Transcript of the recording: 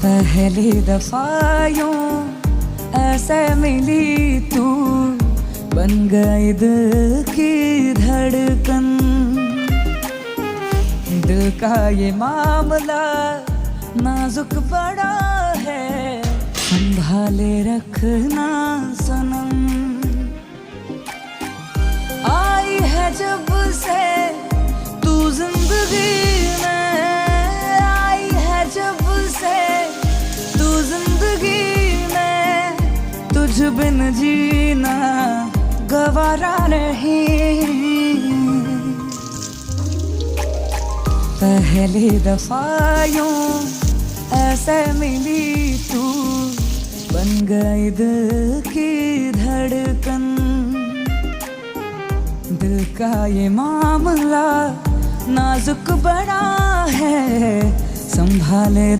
पहली दफा यूं ऐसे मिली तू, बन गई दिल की धड़कन। दिल का ये मामला नाजुक बड़ा है, संभाले रखना सनम। आई है जब से तू जिंदगी में, आई है जब से तू जिंदगी में, तुझ बिन जीना गवारा नहीं। पहली दफा यूं ऐसे मिली तू, बन गई दिल की धड़कन। दिल का ये मामला नाजुक बड़ा है, संभाले